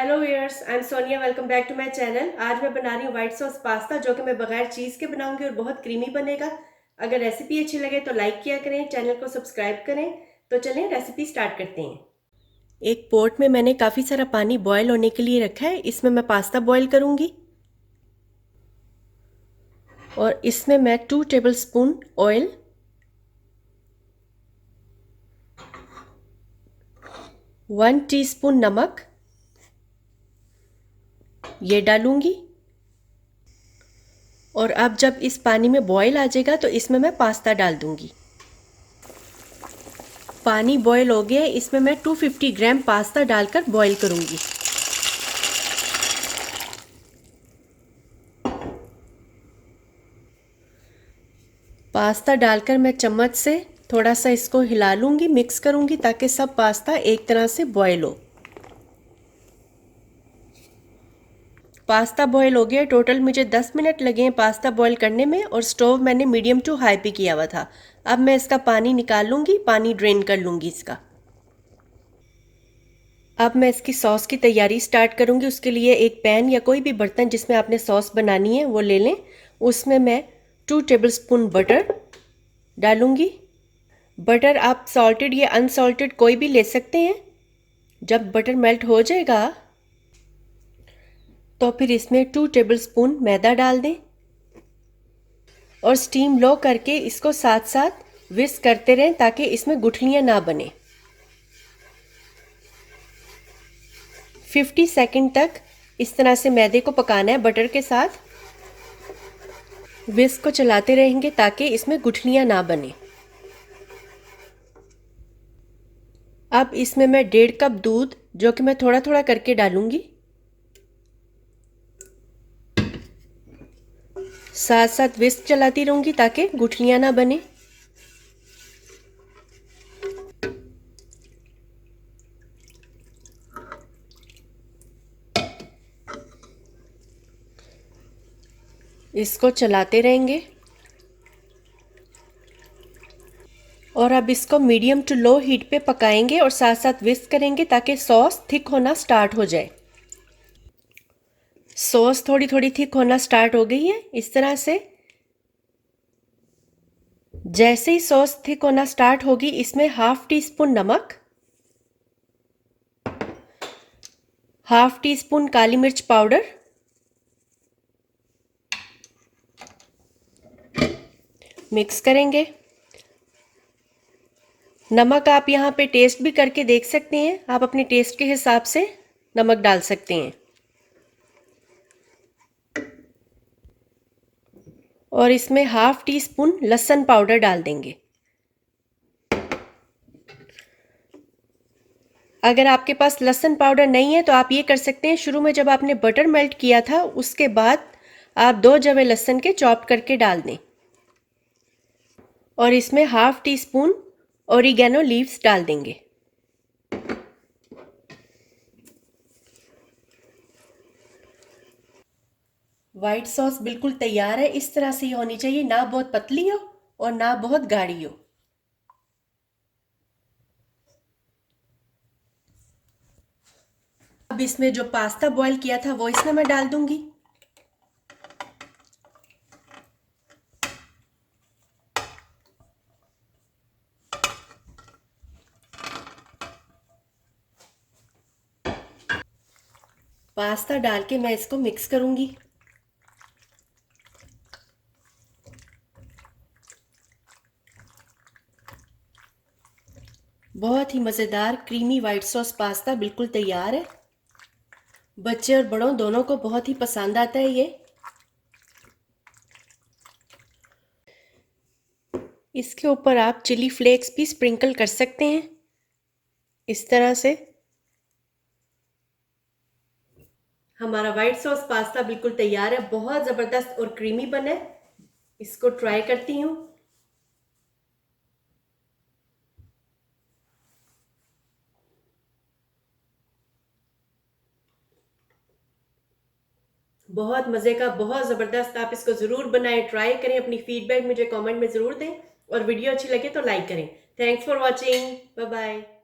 Hello viewers, I am Sonia. Welcome back to my channel. आज मैं बना रही हूँ व्हाइट सॉस पास्ता, जो कि मैं बगैर चीज़ के बनाऊंगी और बहुत क्रीमी बनेगा। अगर रेसिपी अच्छी लगे तो लाइक किया करें, चैनल को सब्सक्राइब करें। तो चलें रेसिपी स्टार्ट करते हैं। एक पॉट में मैंने काफ़ी सारा पानी बॉयल होने के लिए रखा है। इसमें मैं पास्ता बॉयल करूँगी और इसमें मैं 2 टेबल स्पून ऑयल, 1 टीस्पून नमक ये डालूंगी। और अब जब इस पानी में बॉयल आ जाएगा तो इसमें मैं पास्ता डाल दूंगी। पानी बॉयल हो गया है, इसमें मैं 250 ग्राम पास्ता डालकर बॉयल करूंगी। पास्ता डालकर मैं चम्मच से थोड़ा सा इसको हिला लूंगी, मिक्स करूंगी ताकि सब पास्ता एक तरह से बॉयल हो। पास्ता बॉयल हो गया। टोटल मुझे 10 मिनट लगे हैं पास्ता बॉयल करने में, और स्टोव मैंने मीडियम टू हाई पे किया हुआ था। अब मैं इसका पानी निकाल लूंगी, पानी ड्रेन कर लूंगी इसका। अब मैं इसकी सॉस की तैयारी स्टार्ट करूंगी। उसके लिए एक पैन या कोई भी बर्तन जिसमें आपने सॉस बनानी है वो ले लें। उसमें मैं 2 टेबल स्पून बटर डालूंगी। बटर आप सॉल्टेड या अनसॉल्टेड कोई भी ले सकते हैं। जब बटर मेल्ट हो जाएगा तो फिर इसमें 2 टेबल स्पून मैदा डाल दें और स्टीम लो करके इसको साथ साथ विस्क करते रहें ताकि इसमें गुठलियां ना बने। 50 सेकंड तक इस तरह से मैदे को पकाना है बटर के साथ। विस्क को चलाते रहेंगे ताकि इसमें गुठलियां ना बने। अब इसमें मैं 1.5 कप दूध, जो कि मैं थोड़ा थोड़ा करके डालूंगी, साथ साथ विस्क चलाती रहूंगी ताकि गुठलियां ना बने। इसको चलाते रहेंगे और अब इसको मीडियम टू लो हीट पे पकाएंगे और साथ साथ विस्क करेंगे ताकि सॉस थिक होना स्टार्ट हो जाए। सॉस थोड़ी थोड़ी थिक होना स्टार्ट हो गई है। इस तरह से जैसे ही सॉस थिक होना स्टार्ट होगी इसमें 1/2 टीस्पून नमक, 1/2 टीस्पून काली मिर्च पाउडर, मिक्स करेंगे। नमक आप यहाँ पे टेस्ट भी करके देख सकते हैं। आप अपने टेस्ट के हिसाब से नमक डाल सकते हैं। और इसमें 1/2 टीस्पून लहसुन पाउडर डाल देंगे। अगर आपके पास लहसुन पाउडर नहीं है तो आप ये कर सकते हैं, शुरू में जब आपने बटर मेल्ट किया था उसके बाद आप 2 जवे लहसुन के चॉप करके डाल दें। और इसमें 1/2 टीस्पून ओरिगेनो लीव्स डाल देंगे। व्हाइट सॉस बिल्कुल तैयार है। इस तरह से ही होनी चाहिए, ना बहुत पतली हो और ना बहुत गाढ़ी हो। अब इसमें जो पास्ता बॉईल किया था वो इसमें मैं डाल दूंगी। पास्ता डाल के मैं इसको मिक्स करूंगी। बहुत ही मज़ेदार क्रीमी व्हाइट सॉस पास्ता बिल्कुल तैयार है। बच्चे और बड़ों दोनों को बहुत ही पसंद आता है ये। इसके ऊपर आप चिली फ्लेक्स भी स्प्रिंकल कर सकते हैं इस तरह से। हमारा व्हाइट सॉस पास्ता बिल्कुल तैयार है। बहुत ज़बरदस्त और क्रीमी बना है। इसको ट्राई करती हूँ। बहुत मज़े का, बहुत ज़बरदस्त। आप इसको ज़रूर बनाएं, ट्राई करें। अपनी फीडबैक मुझे कमेंट में ज़रूर दें और वीडियो अच्छी लगे तो लाइक करें। Thanks for watching. Bye bye.